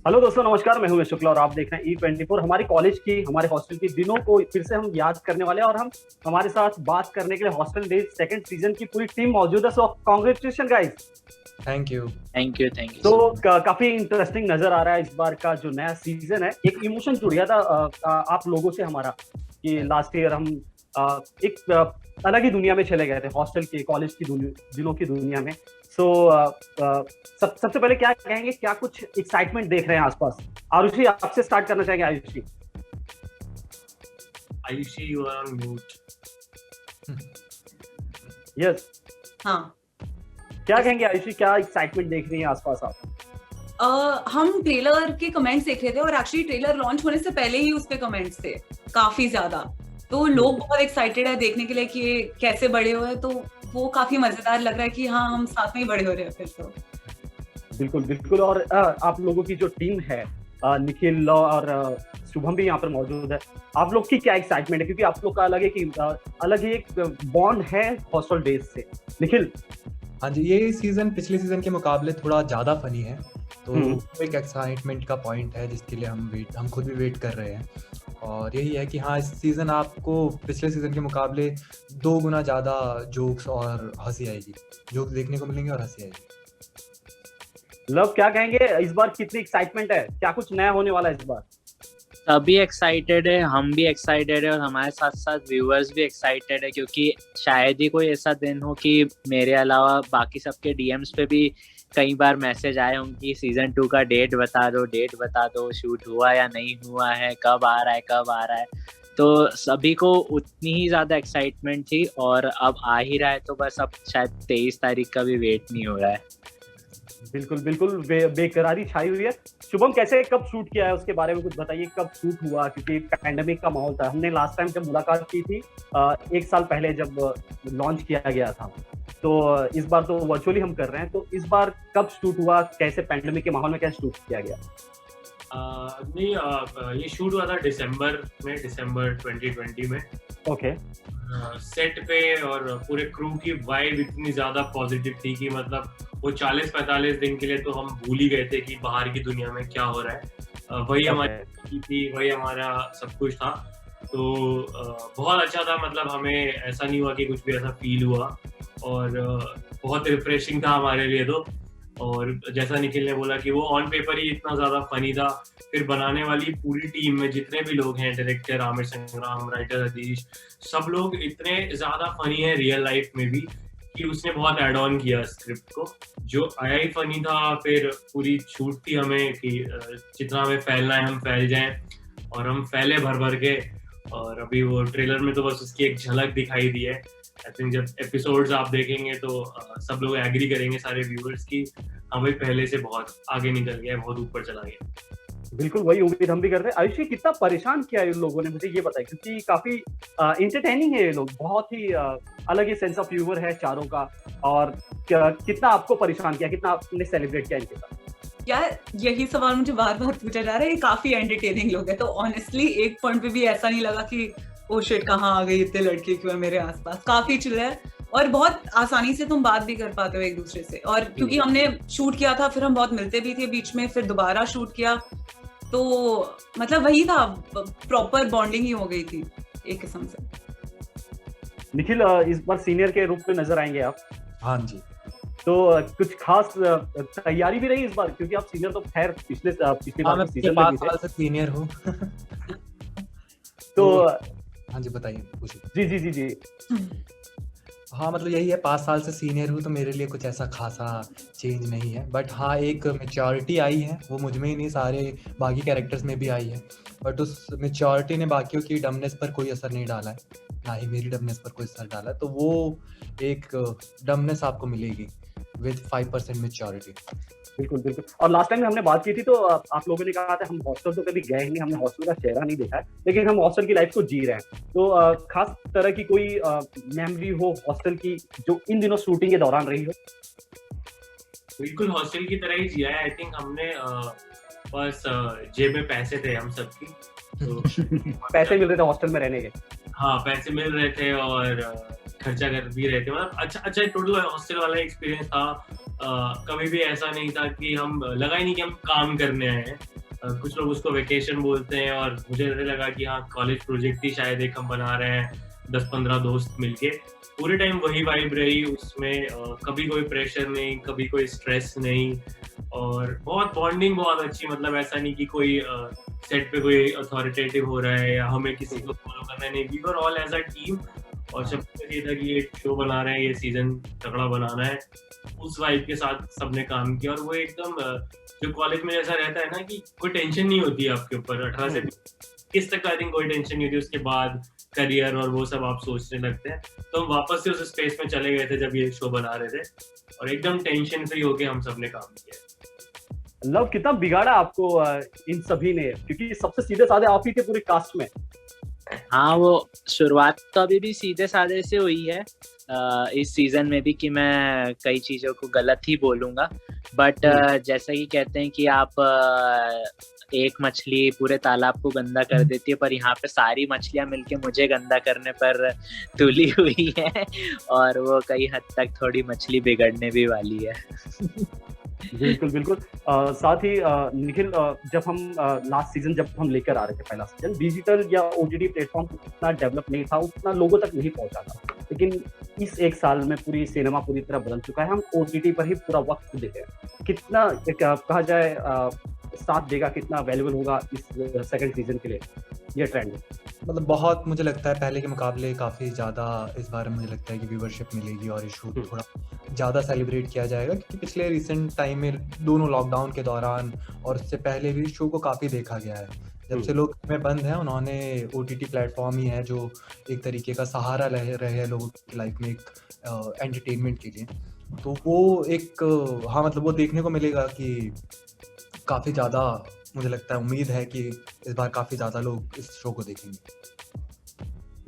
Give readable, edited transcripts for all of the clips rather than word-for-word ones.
Hello दोस्तों, नमस्कार। मैं हूं यश शुक्ला और आप देख रहे हैं E24। हमारी कॉलेज की, हमारे हॉस्टल की दिनों को फिर से हम याद करने वाले हैं और हम हमारे साथ बात करने के लिए हॉस्टल डेज सेकंड सीजन की पूरी टीम मौजूद है। So congratulation guys. Thank you. Thank you तो सो मच। काफी इंटरेस्टिंग नजर आ रहा है इस बार का जो नया सीजन है। एक इमोशन जुड़ गया था आप लोगों से हमारा कि लास्ट ईयर हम एक अलग ही दुनिया में चले गए थे, हॉस्टल की, कॉलेज की दिनों की दुनिया में। सो सबसे पहले क्या कहेंगे, क्या कुछ एक्साइटमेंट देख रहे हैं आसपास? आरुषि, आपसे स्टार्ट करना चाहेंगे। Ayushi, Ayushi, you are on mute. Yes, हाँ। क्या कहेंगे आयुषी, क्या एक्साइटमेंट देख रही हैं आसपास आप? हम ट्रेलर के कमेंट्स देख रहे थे और एक्चुअली ट्रेलर लॉन्च होने से पहले ही उस पे कमेंट्स थे काफी ज्यादा। तो लोग बहुत एक्साइटेड है देखने के लिए कि ये कैसे बड़े हुए, तो वो काफी मजेदार लग रहा है कि हाँ, हम साथ में ही बड़े हो रहे हैं फिर तो। बिल्कुल बिल्कुल। और आप लोगों की जो टीम है, निखिल और शुभम भी यहाँ पर मौजूद है। आप लोग की क्या एक्साइटमेंट है, क्योंकि आप लोग का अलग है कि अलग ही एक बॉन्ड है हॉस्टल डेज से। निखिल? हाँ जी, ये सीजन पिछले सीजन के मुकाबले थोड़ा ज़्यादा फनी है, तो एक एक्साइटमेंट का पॉइंट है जिसके लिए हम खुद भी वेट कर रहे हैं। और यही है कि हाँ, इस सीज़न आपको पिछले सीज़न के मुकाबले 2 गुना ज़्यादा जोक्स और हंसी आएगी, जोक्स देखने को मिलेंगे और हंसी आएगी। लव, क्या कहेंगे इस बार कितनी एक्साइटमेंट है, क्या कुछ नया होने वाला है इस बार? सभी एक्साइटेड है, हम भी एक्साइटेड है और हमारे साथ साथ व्यूअर्स भी एक्साइटेड है, क्योंकि शायद ही कोई ऐसा दिन हो कि मेरे अलावा बाकी सबके डीएम्स पे भी कई बार मैसेज आए होंगे कि सीजन 2 का डेट बता दो, शूट हुआ या नहीं हुआ है, कब आ रहा है। तो सभी को उतनी ही ज्यादा एक्साइटमेंट थी और अब आ ही रहा है, तो बस अब शायद 23 तारीख का भी वेट नहीं हो रहा है। बिल्कुल बिल्कुल, बेकरारी छाई हुई है। शुभम, कैसे, कब शूट किया है, उसके बारे में कुछ बताइए। कब शूट हुआ, क्योंकि पैंडेमिक का माहौल था। हमने लास्ट टाइम जब मुलाकात की थी 1 साल पहले जब लॉन्च किया गया था, तो इस बार तो वर्चुअली हम कर रहे हैं। तो इस बार कब शूट हुआ, कैसे पैंडेमिक के माहौल में कैसे शूट किया गया? नहीं, ये शूट हुआ था दिसंबर 2020 में। ओके। सेट पे और पूरे क्रू की वाइब इतनी ज्यादा पॉजिटिव थी कि मतलब वो 40-45 दिन के लिए तो हम भूल ही गए थे कि बाहर की दुनिया में क्या हो रहा है। वही हमारी थी, वही हमारा सब कुछ था। तो बहुत अच्छा था, मतलब हमें ऐसा नहीं हुआ कि कुछ भी ऐसा फील हुआ और बहुत रिफ्रेशिंग था हमारे लिए तो। और जैसा निखिल ने बोला कि वो ऑन पेपर ही इतना ज्यादा फनी था, फिर बनाने वाली पूरी टीम में जितने भी लोग हैं, डायरेक्टर आमिर संग्राम, राइटर हरीश, सब लोग इतने ज्यादा फनी है रियल लाइफ में भी कि उसने बहुत एड ऑन किया स्क्रिप्ट को, जो आया ही फनी था। फिर पूरी छूट थी हमें कि जितना हमें फैलना है हम फैल जाएं, और हम फैले भर भर के। और अभी वो ट्रेलर में तो बस उसकी एक झलक दिखाई दी है। आई थिंक जब एपिसोड्स आप देखेंगे तो सब लोग एग्री करेंगे, सारे व्यूअर्स, की हमें पहले से बहुत आगे निकल गया, बहुत ऊपर चला गया। बिल्कुल वही उम्मीद हम भी करते हैं। आयुषी, कितना परेशान किया इन लोगों ने, मुझे ये बताइए, क्योंकि काफी इंटरटेनिंग है ये लोग, बहुत ही अलग ही सेंस ऑफ ह्यूमर है चारों का। और कितना आपको परेशान किया, कितना आपने सेलिब्रेट किया इनके साथ? यार, यही सवाल मुझे बार बार पूछा जा रहा है। ये काफी एंटरटेनिंग लोग हैं, तो ऑनेस्टली एक पॉइंट पे भी ऐसा नहीं लगा कि ओ शिट, कहाँ आ गई, इतने लड़के क्यों है मेरे आसपास। काफी चिल है और बहुत आसानी से तुम बात भी कर पाते हो एक दूसरे से। और क्योंकि हमने शूट किया था, फिर हम बहुत मिलते भी थे बीच में, फिर दोबारा शूट किया, तो मतलब वही था, प्रॉपर बॉन्डिंग ही हो गई थी एक किस्म से। निखिल, इस बार सीनियर के रूप में नजर आएंगे आप। हाँ जी। तो कुछ खास तैयारी भी रही इस बार, क्योंकि आप सीनियर तो खैर पिछले हाँ, मैं सीजन में 5 भी थे। साल से सीनियर हूँ। तो हाँ जी, बताइए, पूछिए। जी जी जी जी। हाँ, मतलब यही है, 5 साल से सीनियर हूँ, तो मेरे लिए कुछ ऐसा खासा चेंज नहीं है। बट हाँ, एक मेच्योरिटी आई है, वो मुझ में ही नहीं, सारे बाकी कैरेक्टर्स में भी आई है। बट उस मेच्योरिटी ने बाकियों की डमनेस पर कोई असर नहीं डाला है, ना ही मेरी डमनेस पर कोई असर डाला है। तो वो एक डमनेस आपको मिलेगी विद 5% मेच्योरिटी। बिल्कुल बिल्कुल। और लास्ट टाइम हमने बात की थी तो आप लोगों ने कहा था हम हॉस्टल तो कभी गए नहीं, हमने हॉस्टल का चेहरा नहीं देखा है, लेकिन हम हॉस्टल की लाइफ को जी रहे हैं। तो खास तरह की कोई मेमोरी हो हॉस्टल की जो इन दिनों शूटिंग के दौरान रही हो? बिल्कुल हॉस्टल की तरह ही जिया है। आई थिंक हमने बस जेब में पैसे थे हम सबकी, तो पैसे मिल रहे थे हॉस्टल में रहने के? हाँ, पैसे मिल रहे थे और खर्चा कर भी रहे थे। मतलब अच्छा टोटल हॉस्टल वाला एक्सपीरियंस था। कभी भी ऐसा नहीं था कि हम लगा ही नहीं कि हम काम करने आए हैं। कुछ लोग उसको वेकेशन बोलते हैं, और मुझे ऐसे लगा कि हाँ कॉलेज प्रोजेक्ट ही शायद एक हम बना रहे हैं 10-15 दोस्त मिलके। पूरे टाइम वही वाइब रही उसमें, कभी कोई प्रेशर नहीं, कभी कोई स्ट्रेस नहीं, और बहुत बॉन्डिंग बहुत अच्छी। मतलब ऐसा नहीं कि कोई सेट पे कोई अथॉरिटेटिव हो रहा है या हमें किसी को फॉलो करना है, नहीं, we were all as a team. और सबको ये था कि ये शो बना रहे हैं, ये सीजन तगड़ा बनाना है, उस वाइब के साथ सबने काम किया। और वो एकदम जो कॉलेज में जैसा रहता है ना कि कोई टेंशन नहीं होती है आपके ऊपर, 18 से 21 तक आई थिंक कोई टेंशन नहीं होती, उसके बाद करियर और वो सब आप सोचने लगते हैं। तो हम वापस से उस स्पेस में चले गए थे जब ये शो बना रहे थे, और एकदम टेंशन फ्री होके हम सबने काम किया। लव, कितना बिगाड़ा आपको इन सभी ने, क्योंकि सबसे सीधे साधे आप ही थे पूरी कास्ट में। हाँ, वो शुरुआत तो अभी भी सीधे साधे से हुई है इस सीजन में भी, कि मैं कई चीजों को गलत ही बोलूंगा, बट जैसा कि कहते हैं कि आप एक मछली पूरे तालाब को गंदा कर देती है, पर यहाँ पे सारी मछलियां मिलके मुझे गंदा करने पर तुली हुई है, और वो कई हद तक थोड़ी मछली बिगड़ने भी वाली है। बिल्कुल बिल्कुल। साथ ही निखिल, जब हम लास्ट सीजन जब हम लेकर आ रहे थे पहला सीजन, डिजिटल या ओटीटी प्लेटफॉर्म उतना डेवलप नहीं था, उतना लोगों तक नहीं पहुंचा था। लेकिन इस एक साल में पूरी सिनेमा पूरी तरह बदल चुका है, हम ओटीटी पर ही पूरा वक्त देते हैं। कितना कहा जाए साथ देगा, कितना वैल्यूबल होगा इस सेकंड सीजन के लिए ये ट्रेंड? मतलब बहुत, मुझे लगता है पहले के मुकाबले काफ़ी ज़्यादा इस बार मुझे लगता है कि व्यूवरशिप मिलेगी, और इस शो को थोड़ा ज़्यादा सेलिब्रेट किया जाएगा, क्योंकि पिछले रिसेंट टाइम में दोनों लॉकडाउन के दौरान और उससे पहले भी शो को काफ़ी देखा गया है। जब से लोग में बंद हैं, उन्होंने ओटीटी प्लेटफॉर्म ही है जो एक तरीके का सहारा रहे हैं लोगों की लाइफ में, एक एंटरटेनमेंट के लिए। तो वो एक हाँ, मतलब वो देखने को मिलेगा कि काफ़ी ज़्यादा, मुझे लगता है उम्मीद है कि इस बार काफ़ी ज़्यादा लोग इस शो को देखेंगे।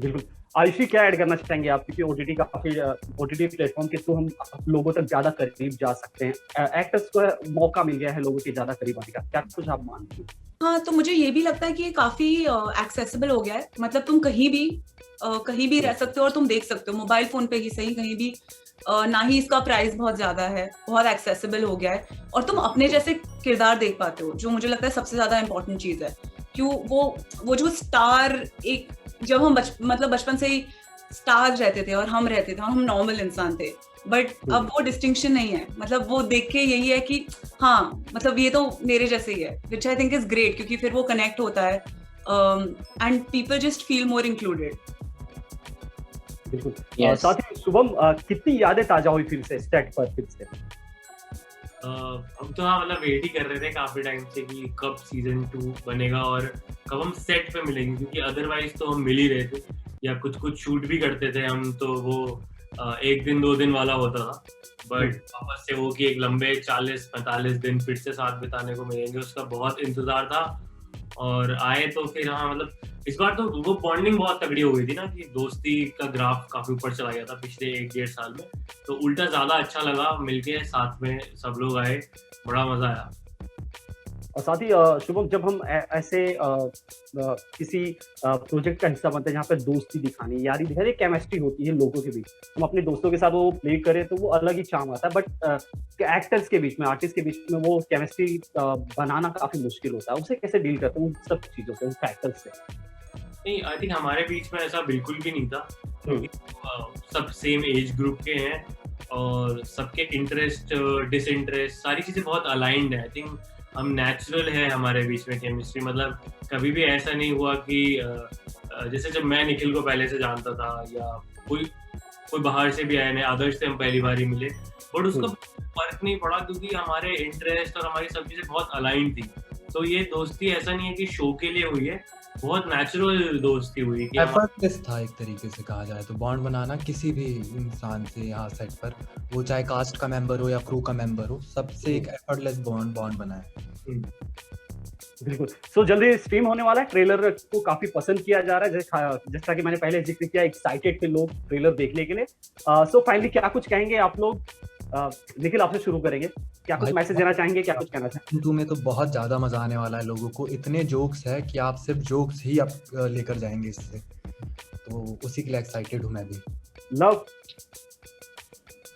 बिल्कुल। आयुषी, क्या ऐड करना चाहेंगे आप, क्योंकि ओटीटी काफी ओटीटी प्लेटफॉर्म के थ्रू हम लोगों तक ज्यादा करीब जा सकते हैं, एक्टर्स को मौका मिल गया है लोगों के ज्यादा करीब आने का, क्या कुछ आप मानते हैं? हाँ, तो मुझे ये भी लगता है कि ये काफी एक्सेसिबल हो गया है। मतलब तुम कहीं भी रह सकते हो और तुम देख सकते हो, मोबाइल फोन पे ही सही, कहीं भी। ना ही इसका प्राइस बहुत ज्यादा है, बहुत एक्सेसिबल हो गया है, और तुम अपने जैसे किरदार देख पाते हो, जो मुझे लगता है सबसे ज्यादा इंपॉर्टेंट चीज है। क्यों वो जो स्टार, एक जब हम बचपन से ही स्टार रहते थे और हम रहते थे और हम नॉर्मल इंसान थे, बट अब वो डिस्टिंक्शन नहीं है। मतलब वो देख के यही है कि हाँ, मतलब ये तो मेरे जैसे ही है, विच आई थिंक इज ग्रेट, क्योंकि फिर वो कनेक्ट होता है and people just feel more included. बिल्कुल। Yes. साथ ही शुभम, कितनी यादें ताजा हुई फिर से सेट पर फिर से? हम तो हाँ मतलब वेट ही कर रहे थे काफी टाइम से कि कब सीजन 2 बनेगा और कब हम सेट पे मिलेंगे, क्योंकि अदरवाइज तो हम मिल ही रहे थे या कुछ शूट भी करते थे हम, तो वो 1 दिन 2 दिन वाला होता था। बट वापस से वो कि एक लंबे 40-45 दिन फिर से साथ बिताने को मिलेंगे, उसका बहुत इंतजार था। और आए तो फिर हाँ मतलब इस बार तो वो बॉन्डिंग बहुत तगड़ी हो गई थी ना, कि दोस्ती का ग्राफ काफी ऊपर चला गया था पिछले 1-1.5 साल में, तो उल्टा ज्यादा अच्छा लगा मिलके, साथ में सब लोग आए, बड़ा मजा आया। और साथ ही शुभम, जब हम ऐसे किसी प्रोजेक्ट का हिस्सा बनते हैं जहाँ पे दोस्ती दिखानी, यारी दिखानी, केमिस्ट्री होती है लोगों के बीच, हम अपने दोस्तों के साथ वो प्ले करें तो वो अलग ही चार्म आता है। बट एक्टर्स के बीच में, आर्टिस्ट के बीच में वो केमिस्ट्री बनाना काफी मुश्किल होता है। उसे कैसे डील करते हैं उन सब चीजों से, उन फैक्टर्स से? नहीं, आई थिंक हमारे बीच में ऐसा बिल्कुल भी नहीं था, क्योंकि सब सेम एज ग्रुप के हैं और सबके इंटरेस्ट डिसइंटरेस्ट सारी चीजें बहुत अलाइंड है। आई थिंक हम नेचुरल है हमारे बीच में केमिस्ट्री, मतलब कभी भी ऐसा नहीं हुआ कि जैसे जब मैं निखिल को पहले से जानता था या कोई बाहर से भी आया, नहीं आदर्श से हम पहली बार ही मिले, बट उसका फर्क नहीं पड़ा क्योंकि हमारे इंटरेस्ट और हमारी सब चीजें बहुत अलाइंड थी। तो ये दोस्ती ऐसा नहीं है कि शो के लिए हुई है, बहुत नेचुरल दोस्ती हुई कि एफर्टलेस था एक तरीके से कहा जाए तो। बॉन्ड बनाना किसी भी इंसान से यहाँ सेट पर, वो चाहे कास्ट का मेंबर हो या क्रू का मेंबर हो, सबसे एक एफर्टलेस बॉन्ड बना है। बिल्कुल। सो जल्दी स्ट्रीम होने वाला है, ट्रेलर को काफी पसंद किया जा रहा है, जैसा कि मैंने पहले जिक्र किया, एक्साइटेड थे लोग ट्रेलर देखने के लिए। सो फाइनली क्या कुछ कहेंगे आप लोग? निखिल, आपसे शुरू करेंगे, क्या कुछ मैसेज देना चाहेंगे, क्या कुछ कहना चाहेंगे? टू में तो बहुत ज्यादा मजा आने वाला है लोगों को, इतने जोक्स है कि आप सिर्फ जोक्स ही आप लेकर जाएंगे इससे, तो उसी के लिए एक्साइटेड हूँ मैं भी। लव?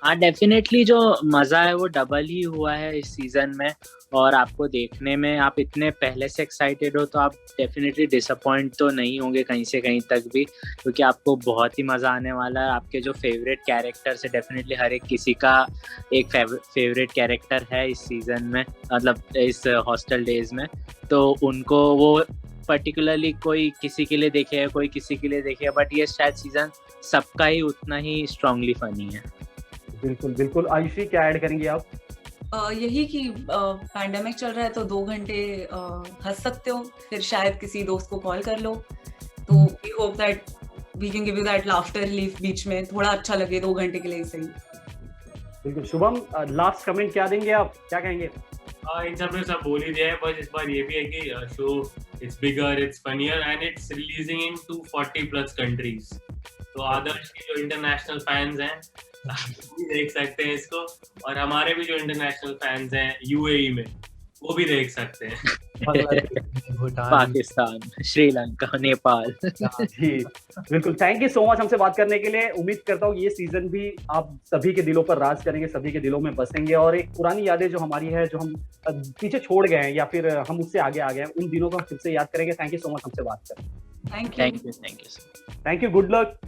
हाँ, डेफिनेटली जो मजा है वो डबल ही हुआ है इस सीजन में, और आपको देखने में आप इतने पहले से एक्साइटेड हो तो आप डेफिनेटली डिसअपॉइंट तो नहीं होंगे कहीं से कहीं तक भी, क्योंकि आपको बहुत ही मज़ा आने वाला है। आपके जो फेवरेट कैरेक्टर्स है, डेफिनेटली हर एक किसी का एक फेवरेट कैरेक्टर है इस सीज़न में, मतलब इस हॉस्टल डेज में, तो उनको वो पर्टिकुलरली कोई किसी के लिए देखेगा, कोई किसी के लिए देखेगा, बट ये शायद सीज़न सबका ही उतना ही स्ट्रांगली फनी है। बिल्कुल बिल्कुल। आयुषी, क्या ऐड करेंगे आप? यही कि पैंडेमिक चल रहा है तो 2 घंटे हंस सकते हो, फिर शायद किसी दोस्त को कॉल कर लो, तो we hope that we can give you that laughter relief बीच में, थोड़ा अच्छा लगे 2 घंटे के लिए सही। बिल्कुल। शुभम, लास्ट कमेंट क्या देंगे आप, क्या कहेंगे? इन सब ने सब बोल ही दिया है, बस इस बार ये भी है कि show it's bigger, it's funnier and it's releasing in 240+ countries. तो आदर्श के जो इंटरनेशनल फैंस हैं भी देख सकते हैं इसको, और हमारे भी जो इंटरनेशनल फैंस हैं यूएई में वो भी देख सकते हैं। भूटान, पाकिस्तान, श्रीलंका, नेपाल। जी बिल्कुल। थैंक यू सो मच हमसे बात करने के लिए। उम्मीद करता हूँ ये सीजन भी आप सभी के दिलों पर राज करेंगे, सभी के दिलों में बसेंगे, और एक पुरानी यादें जो हमारी है, जो हम पीछे छोड़ गए हैं या फिर हम उससे आगे आ गए हैं, उन दिनों को हम फिर से याद करेंगे। थैंक यू सो मच हमसे बात करें। Thank you. Thank you. Thank you. Good luck.